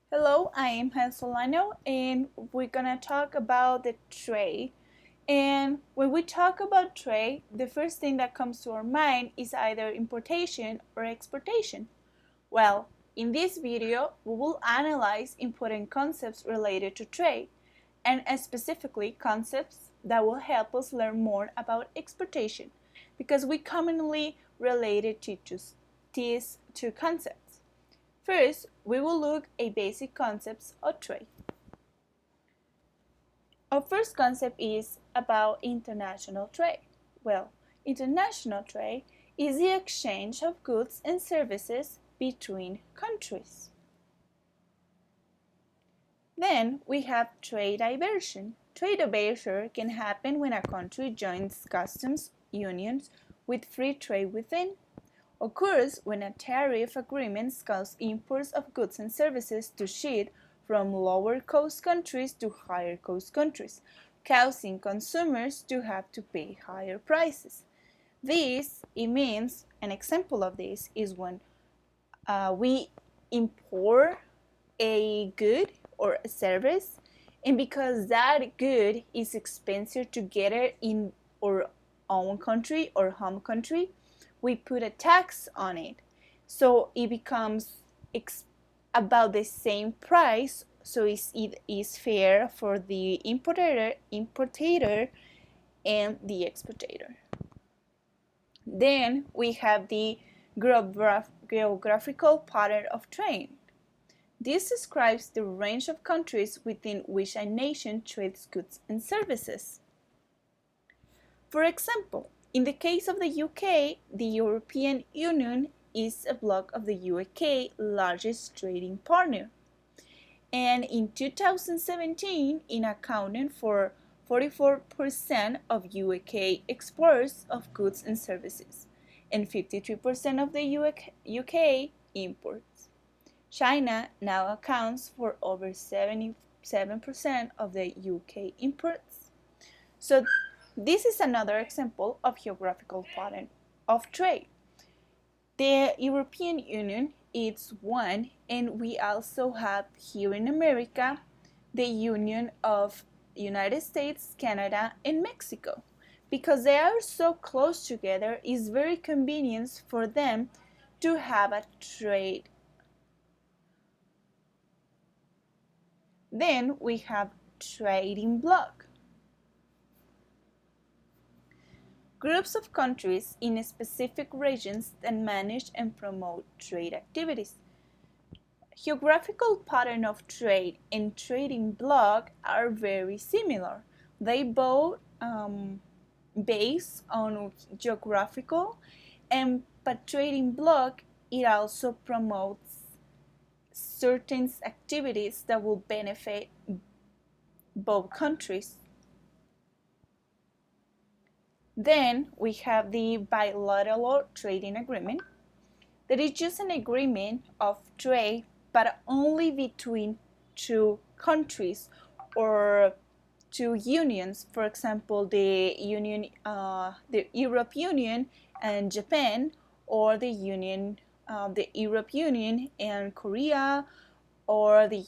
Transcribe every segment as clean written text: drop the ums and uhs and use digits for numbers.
Hello, I am Jael Solano and we're gonna talk about the trade. And when we talk about trade, the first thing that comes to our mind is either importation or exportation. Well, in this video, we will analyze important concepts related to trade and specifically concepts that will help us learn more about exportation because we commonly relate it to these two concepts. First, we will look at basic concepts of trade. Our first concept is about international trade. Well, international trade is the exchange of goods and services between countries. Then we have trade diversion. Trade diversion can happen when a country joins customs unions with free trade within. Occurs when a tariff agreement causes imports of goods and services to shift from lower cost countries to higher cost countries, causing consumers to have to pay higher prices. It means, an example of this is when we import a good or a service, and because that good is expensive to get it in our own country or home country, we put a tax on it. So it becomes about the same price, so it is fair for the importer and the exporter. Then we have the geographical pattern of trade. This describes the range of countries within which a nation trades goods and services. For example, in the case of the UK, the European Union is a bloc of the UK largest trading partner. And in 2017, it accounted for 44% of UK exports of goods and services and 53% of the UK imports. China now accounts for over 77% of the UK imports. So this is another example of geographical pattern of trade. The European Union is one, and we also have here in America the Union of United States, Canada, and Mexico. Because they are so close together, it's very convenient for them to have a trade. Then we have trading bloc. Groups of countries in specific regions that manage and promote trade activities. Geographical pattern of trade and trading bloc are very similar. They both based on geographical, but trading bloc it also promotes certain activities that will benefit both countries. Then we have the bilateral trading agreement. That is just an agreement of trade, but only between two countries or two unions. For example, the Europe Union and Japan, or the Europe Union and Korea, or the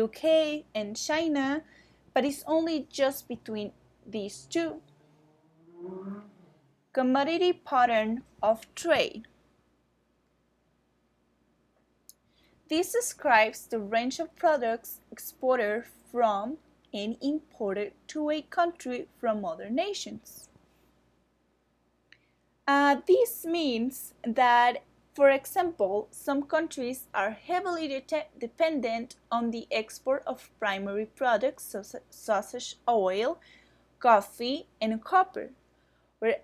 UK and China, but it's only just between these two. Commodity pattern of trade. This describes the range of products exported from and imported to a country from other nations. This means that, for example, some countries are heavily dependent on the export of primary products such as oil, coffee, and copper, where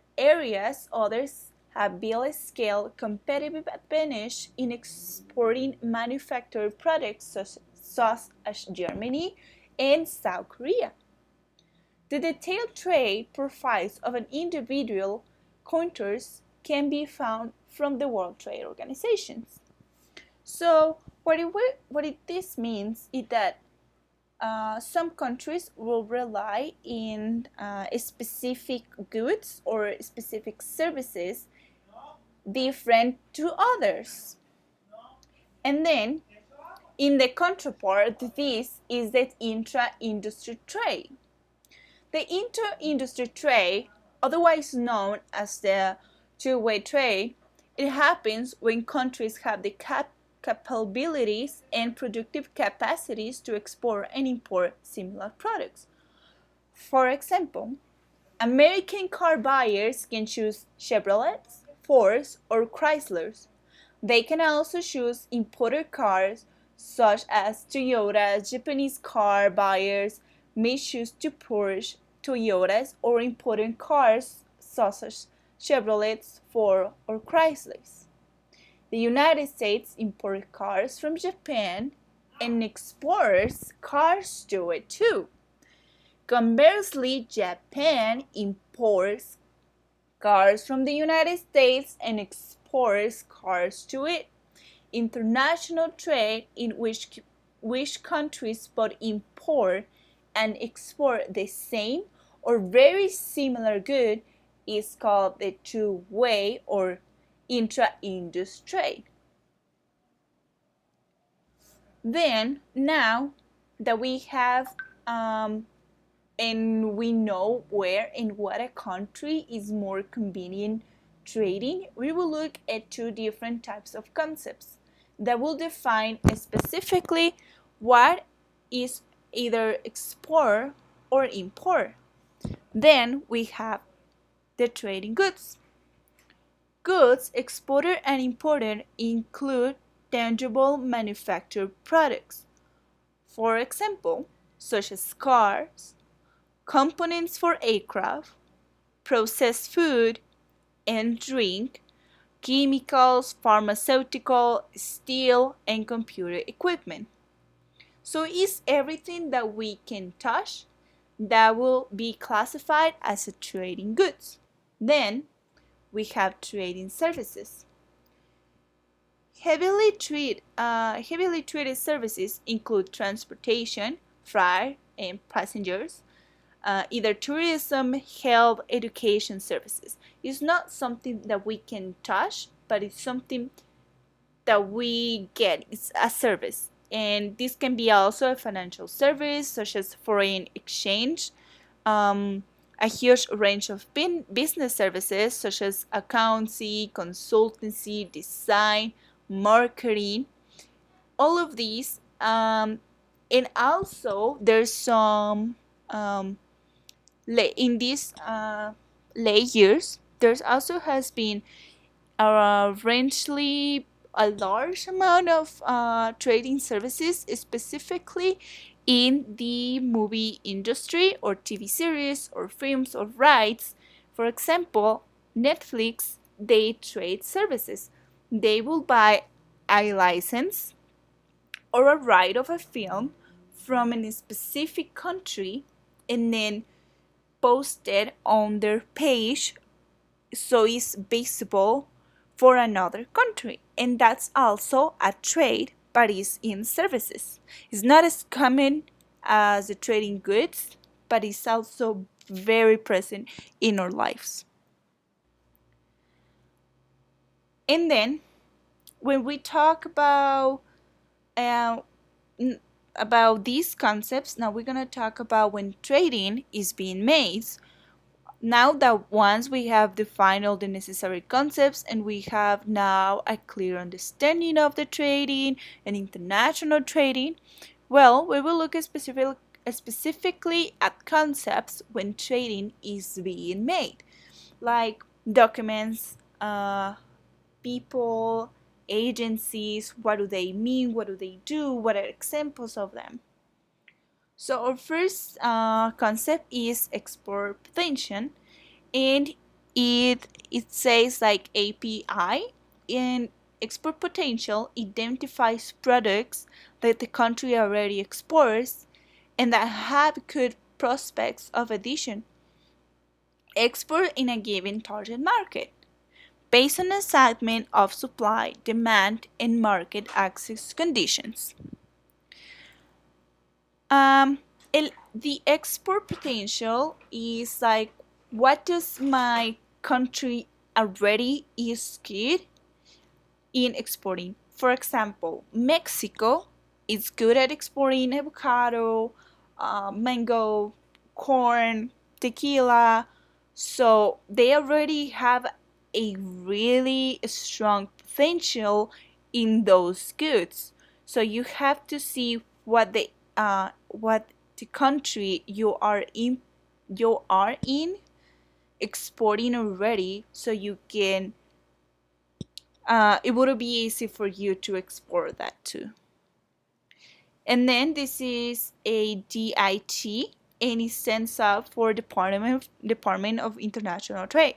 others have built a scale competitive advantage in exporting manufactured products such as Germany and South Korea. The detailed trade profiles of an individual countries can be found from the World Trade Organization. So what this means is that some countries will rely in specific goods or specific services different to others. And then, in the counterpart, this is the intra-industry trade. The inter-industry trade, otherwise known as the two-way trade, it happens when countries have the capabilities and productive capacities to export and import similar products. For example, American car buyers can choose Chevrolets, Fords, or Chryslers. They can also choose imported cars such as Toyota. Japanese car buyers may choose to purchase Toyotas or imported cars such as Chevrolets, Ford, or Chryslers. The United States imports cars from Japan and exports cars to it too. Conversely, Japan imports cars from the United States and exports cars to it. International trade in which countries both import and export the same or very similar good is called the two-way or intra-industry trade. Then, now that we have and we know where and what a country is more convenient trading, we will look at two different types of concepts that will define specifically what is either export or import. Then we have the trading goods. Goods exported and imported include tangible manufactured products, for example, such as cars, components for aircraft, processed food and drink, chemicals, pharmaceutical, steel, and computer equipment. So it's everything that we can touch that will be classified as a trading goods. Then we have trading services. Heavily treated services include transportation, freight, and passengers, either tourism, health, education services. It's not something that we can touch, but it's something that we get. It's a service. And this can be also a financial service, such as foreign exchange, a huge range of business services, such as accountancy, consultancy, design, marketing, all of these. And also, there's some in these late years, there also has been recently a large amount of trading services, specifically in the movie industry or TV series or films or rights. For example, Netflix, they trade services. They will buy a license or a right of a film from a specific country and then post it on their page so it's visible for another country. And that's also a trade, but it's in services. It's not as common as the trading goods, but it's also very present in our lives. And then when we talk about these concepts, now we're going to talk about when trading is being made. Now that once we have defined all the necessary concepts and we have now a clear understanding of the trading and international trading, well, we will look specifically at concepts when trading is being made, like documents, people, agencies, what do they mean, what do they do, what are examples of them. So our first concept is export potential, and it says like API, and export potential identifies products that the country already exports and that have good prospects of addition export in a given target market based on a segment of supply, demand, and market access conditions. The export potential is like, what does my country already is good in exporting? For example, Mexico is good at exporting avocado, mango, corn, tequila. So they already have a really strong potential in those goods. So you have to see what the country you are in exporting already, so you can it would be easy for you to export that too. And then this is a DIT, and it stands up for Department of International Trade.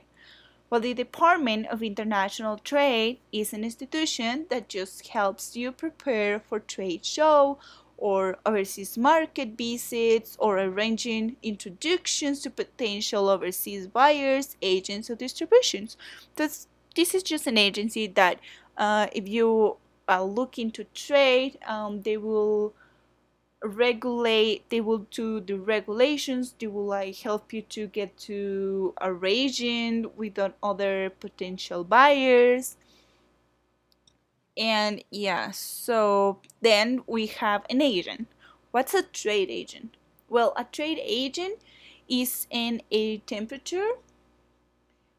Well, the Department of International Trade is an institution that just helps you prepare for trade show or overseas market visits or arranging introductions to potential overseas buyers, agents, or distributions. This is just an agency that if you are looking to trade, they will do the regulations, they will like help you to get to a region with other potential buyers. And yeah, so then we have an agent. What's a trade agent? Well, a trade agent is a temperature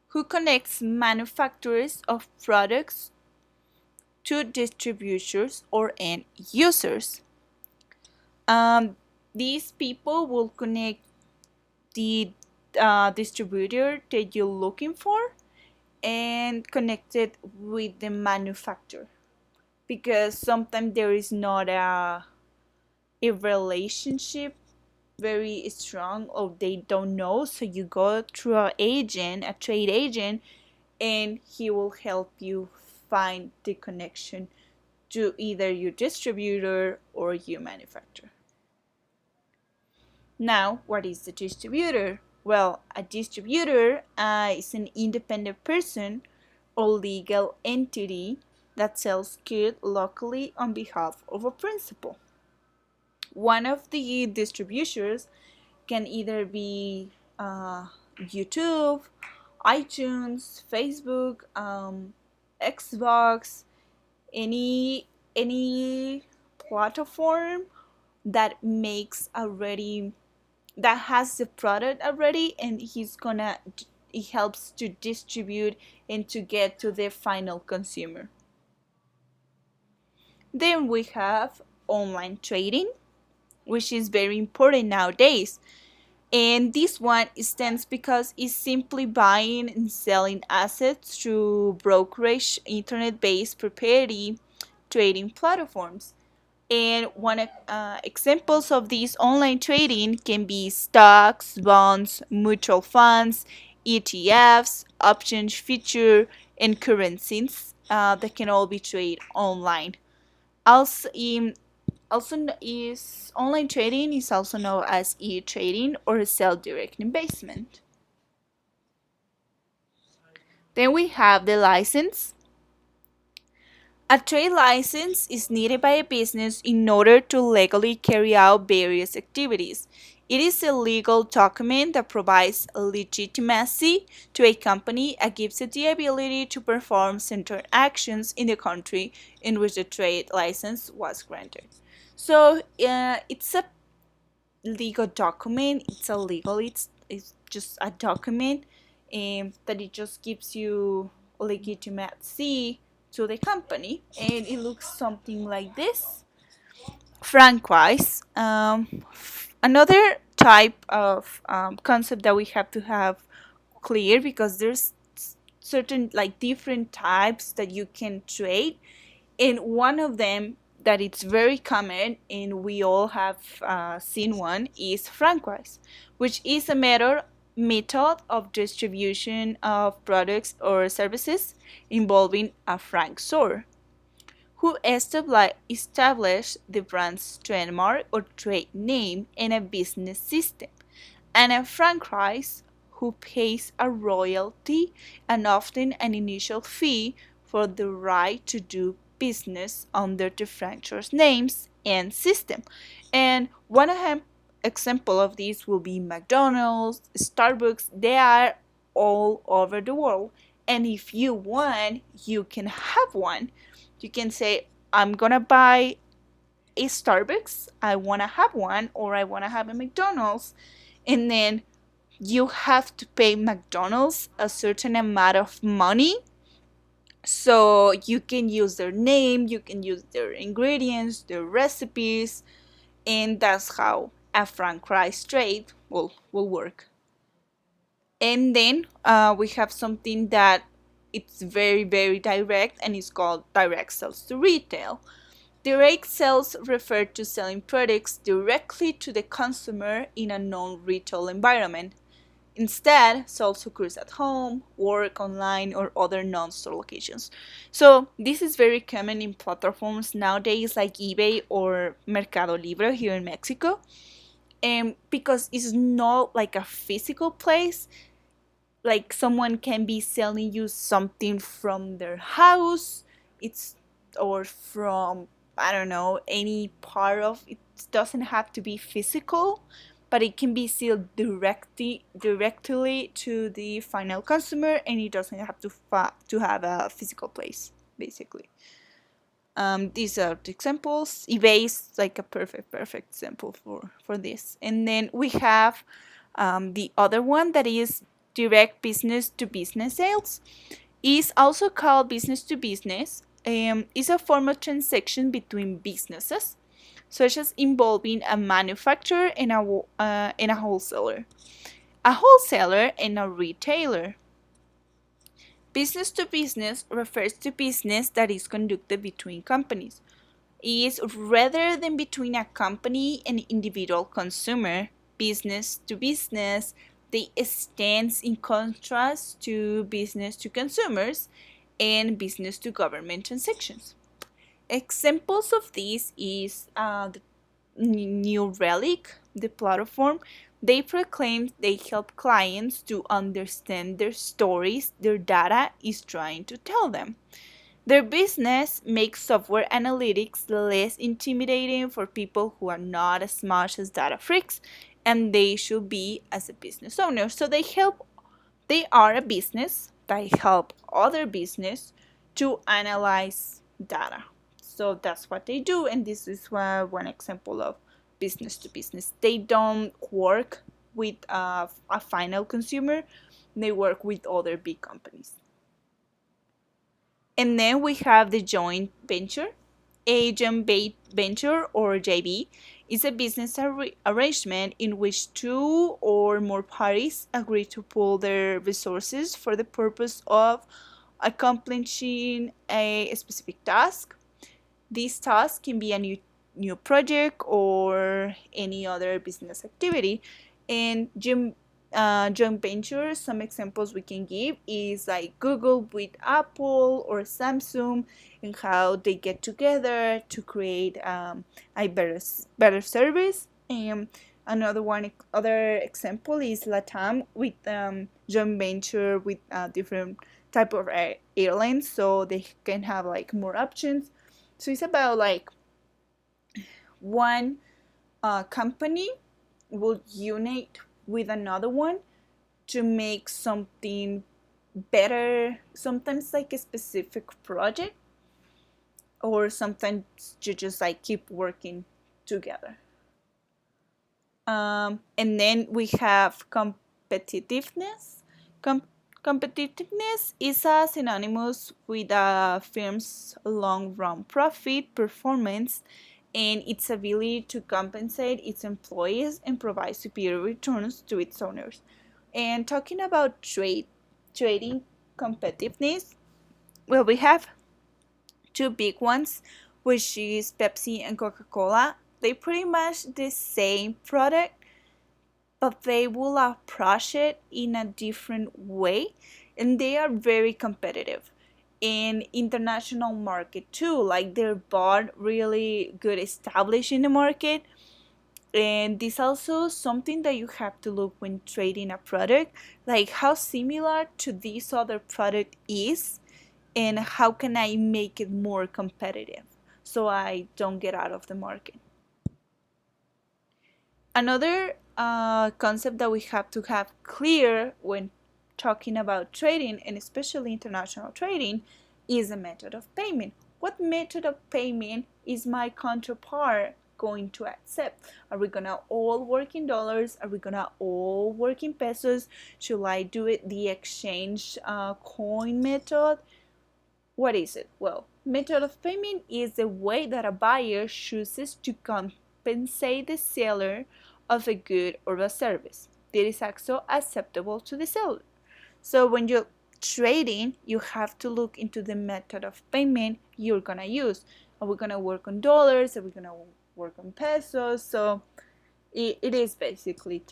who connects manufacturers of products to distributors or end users. These people will connect the distributor that you're looking for and connect it with the manufacturer, because sometimes there is not a relationship very strong, or they don't know, so you go through a trade agent, and he will help you find the connection to either your distributor or your manufacturer. Now, what is a distributor? Well, a distributor is an independent person or legal entity that sells goods locally on behalf of a principal. One of the distributors can either be YouTube, iTunes, Facebook, Xbox, any platform that makes already that has the product already, and he helps to distribute and to get to the final consumer. Then we have online trading, which is very important nowadays. And this one stands because it's simply buying and selling assets through brokerage, internet-based proprietary trading platforms. And one examples of these online trading can be stocks, bonds, mutual funds, ETFs, options, future, and currencies that can all be traded online. Also, is online trading is also known as e-trading or self-directed investment. Then we have the license. A trade license is needed by a business in order to legally carry out various activities. It is a legal document that provides legitimacy to a company and gives it the ability to perform certain actions in the country in which the trade license was granted. So it's a legal document. It's just a document that it just gives you legitimacy to the company, and it looks something like this. Franchise, another type of concept that we have to have clear, because there's certain like different types that you can trade, and one of them that it's very common and we all have seen one is franchise, which is a method of distribution of products or services involving a franchisor who establish the brand's trademark or trade name and a business system, and a franchise who pays a royalty and often an initial fee for the right to do business under the franchise names and system. And one example of these will be McDonald's, Starbucks. They are all over the world, and if you want, you can have one. You can say, I'm gonna buy a Starbucks, I wanna have one, or I wanna have a McDonald's, and then you have to pay McDonald's a certain amount of money, so you can use their name, you can use their ingredients, their recipes, and that's how a franchise trade will work. And then we have something that it's very, very direct, and it's called direct sales to retail. Direct sales refer to selling products directly to the consumer in a non-retail environment. Instead, sales occurs at home, work, online, or other non-store locations. So this is very common in platforms nowadays like eBay or Mercado Libre here in Mexico. And because it's not like a physical place, like someone can be selling you something from their house, it's or from, I don't know, any part of it. Doesn't have to be physical, but it can be sold directly to the final consumer, and it doesn't have to have a physical place, basically. These are the examples. eBay is like a perfect example for this. And then we have the other one that is direct business to business sales. Is also called business to business. Is a form of transaction between businesses, such as involving a manufacturer and a wholesaler, and a retailer. Business to business refers to business that is conducted between companies. It is rather than between a company and individual consumer. Business to business, they stands in contrast to business to consumers and business to government transactions. Examples of this is the New Relic, the platform. They proclaim they help clients to understand their stories their data is trying to tell them. Their business makes software analytics less intimidating for people who are not as much as data freaks, and they should be as a business owner. So they are a business that help other business to analyze data. So that's what they do, and this is one example of business to business. They don't work with a final consumer, they work with other big companies. And then we have the joint venture. A joint venture, or JV, is a business arrangement in which two or more parties agree to pool their resources for the purpose of accomplishing a specific task. This task can be a new project or any other business activity. And joint ventures, some examples we can give is like Google with Apple or Samsung, and how they get together to create a better service. And other example is Latam with joint venture with different type of airlines, so they can have like more options. So it's about like one company will unite with another one to make something better, sometimes like a specific project, or sometimes you just like keep working together. And then we have competitiveness. Competitiveness is synonymous with a firm's long-run profit performance and its ability to compensate its employees and provide superior returns to its owners. And talking about trading competitiveness, well, we have two big ones, which is Pepsi and Coca-Cola. They pretty much the same product, but they will approach it in a different way, and they are very competitive in international market too. Like they're both really good established in the market, and this also something that you have to look when trading a product, like how similar to this other product is, and how can I make it more competitive so I don't get out of the market. Another concept that we have to have clear when talking about trading, and especially international trading, is the method of payment. what method of payment is my counterpart going to accept? Are we gonna all work in dollars? Are we gonna all work in pesos? Should I do it the exchange coin method? What is it? Well, method of payment is the way that a buyer chooses to compensate the seller of a good or a service that is also acceptable to the seller. So when you're trading, you have to look into the method of payment you're gonna use. Are we gonna work on dollars? Are we gonna work on pesos? So it is basically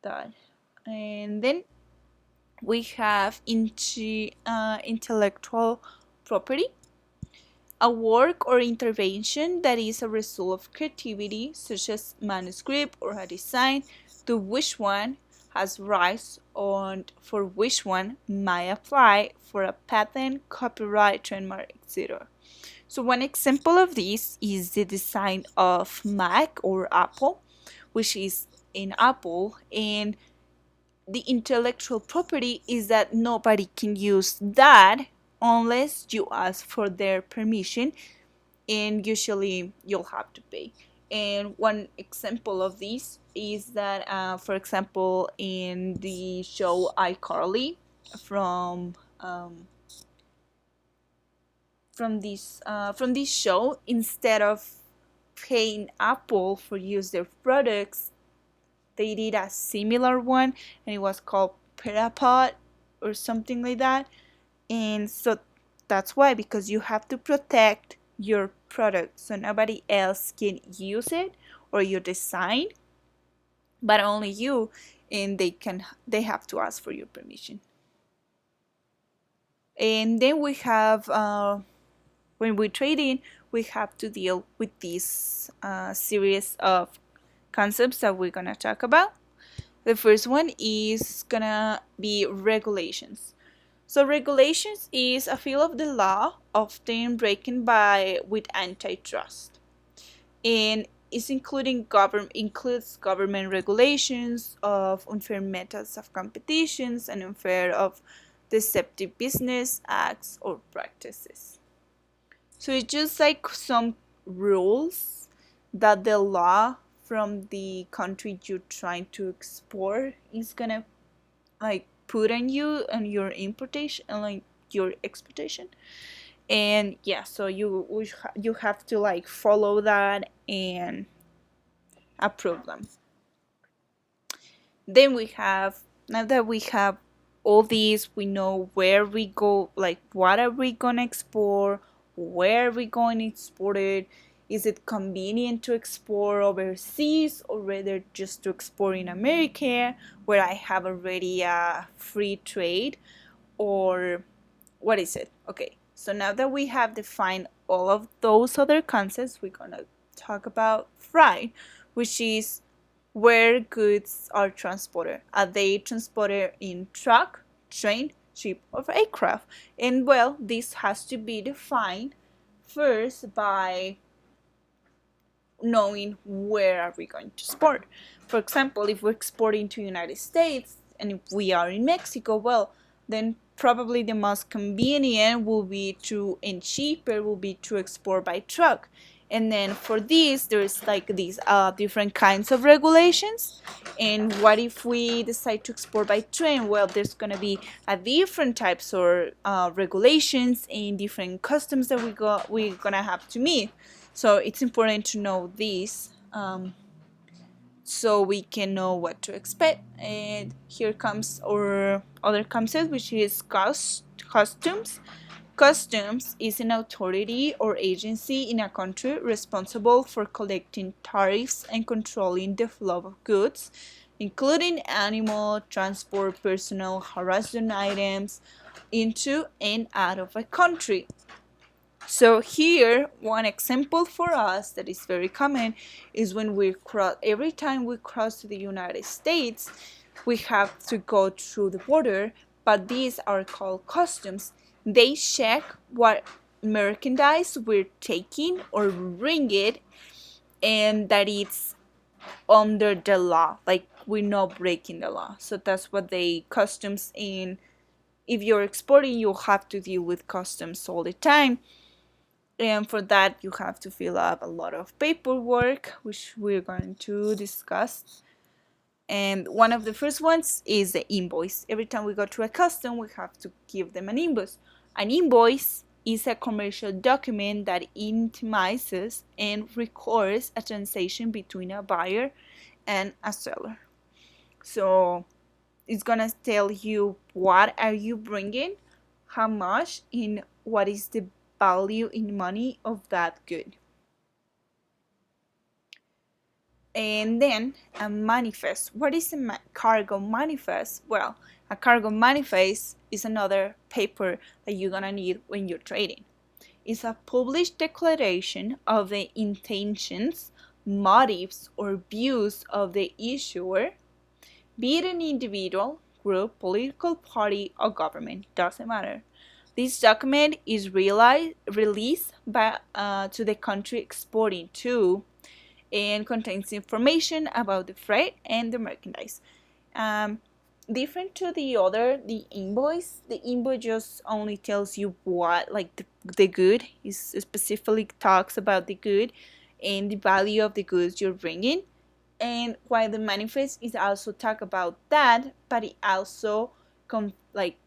that. And then we have intellectual property, a work or intervention that is a result of creativity, such as manuscript or a design, to which one has rights on for which one might apply for a patent, copyright, trademark, etc. So one example of this is the design of Mac or Apple, which is in Apple, and the intellectual property is that nobody can use that unless you ask for their permission, and usually you'll have to pay. And one example of this is that, for example, in the show iCarly, from from this show, instead of paying Apple for use their products, they did a similar one, and it was called Parapod or something like that. And so that's why, because you have to protect your product so nobody else can use it or your design, but only you, and they have to ask for your permission. And then we have when we're trading, we have to deal with this series of concepts that we're gonna talk about. The first one is gonna be regulations. So regulations is a field of the law often breaking by with antitrust, and is includes government regulations of unfair methods of competitions and unfair of deceptive business acts or practices. So it's just like some rules that the law from the country you're trying to export is gonna like put on you and your importation and like your exportation. And yeah, so you have to like follow that and approve them. Then we have, now that we have all these, we know where we go, like what are we gonna export, where are we going to export it, is it convenient to export overseas or rather just to export in America where I have already a free trade, or what is it? Okay, so now that we have defined all of those other concepts, we're gonna talk about freight, which is where goods are transported. Are they transported in truck, train, ship, or aircraft? And well, this has to be defined first by knowing where are we going to export. For example, if we're exporting to United States and if we are in Mexico, well, then probably the most convenient will be to, and cheaper will be to export by truck. And then for this, there's like these different kinds of regulations. And what if we decide to export by train? Well, there's gonna be a different types or regulations and different customs that we're gonna have to meet. So it's important to know this, so we can know what to expect. And here comes our other concept, which is customs. Customs is an authority or agency in a country responsible for collecting tariffs and controlling the flow of goods, including animal, transport, personal, harassment items, into and out of a country. So here, one example for us that is very common is when every time we cross to the United States, we have to go through the border, but these are called customs. They check what merchandise we're taking or bring it, and that it's under the law, like we're not breaking the law. So that's what they customs in. If you're exporting, you'll have to deal with customs all the time. And for that, you have to fill up a lot of paperwork, which we're going to discuss. And one of the first ones is the invoice. Every time we go to a custom, we have to give them an invoice. An invoice is a commercial document that itemizes and records a transaction between a buyer and a seller. So it's gonna tell you what are you bringing, how much, and what is the value in money of that good. And then a manifest. What is a cargo manifest? Well, a cargo manifest is another paper that you're gonna need when you're trading. It's a published declaration of the intentions, motives, or views of the issuer, be it an individual, group, political party, or government, doesn't matter. This document is released to the country exporting to and contains information about the freight and the merchandise. Um, Different to the invoice just only tells you what, like the good, is specifically talks about the good and the value of the goods you're bringing. And while the manifest is also talk about that, but it also like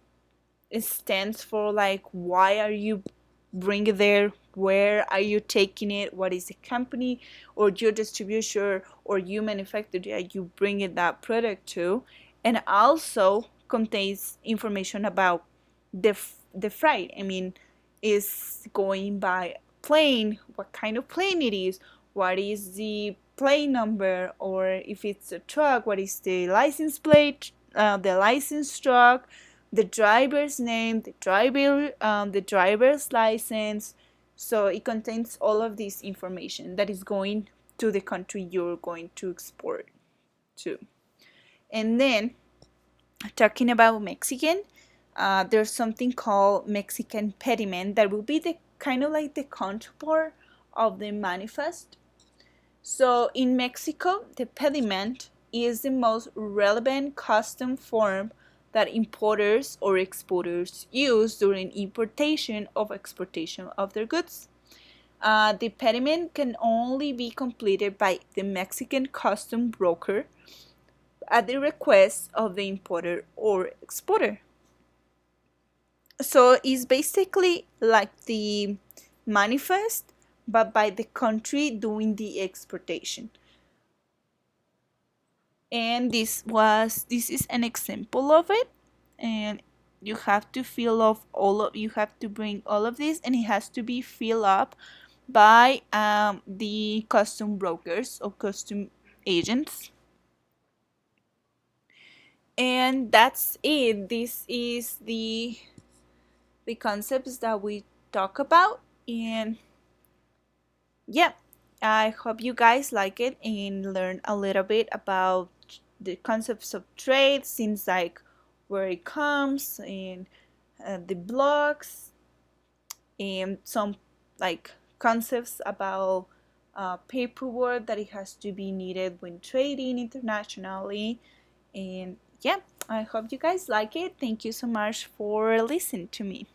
it stands for like why are you bring it there, where are you taking it, what is the company or your distributor or you manufacturer that you bring it that product to, and also contains information about the freight. I mean, is going by plane, what kind of plane it is, what is the plane number, or if it's a truck, what is the license plate, the license truck, the driver's name, the driver's license. So it contains all of this information that is going to the country you're going to export to. And then talking about Mexican, there's something called Mexican pediment that will be the kind of like the counterpart of the manifest. So in Mexico, the pediment is the most relevant custom form that importers or exporters use during importation or exportation of their goods. The pediment can only be completed by the Mexican custom broker at the request of the importer or exporter. So it's basically like the manifest, but by the country doing the exportation. And this is an example of it, and you have to you have to bring all of this, and it has to be filled up by the custom brokers or custom agents. And that's it. This is the concepts that we talk about. And yeah, I hope you guys like it and learn a little bit about the concepts of trade, since like where it comes, and the blocks, and some like concepts about paperwork that it has to be needed when trading internationally. And yeah, I hope you guys like it. Thank you so much for listening to me.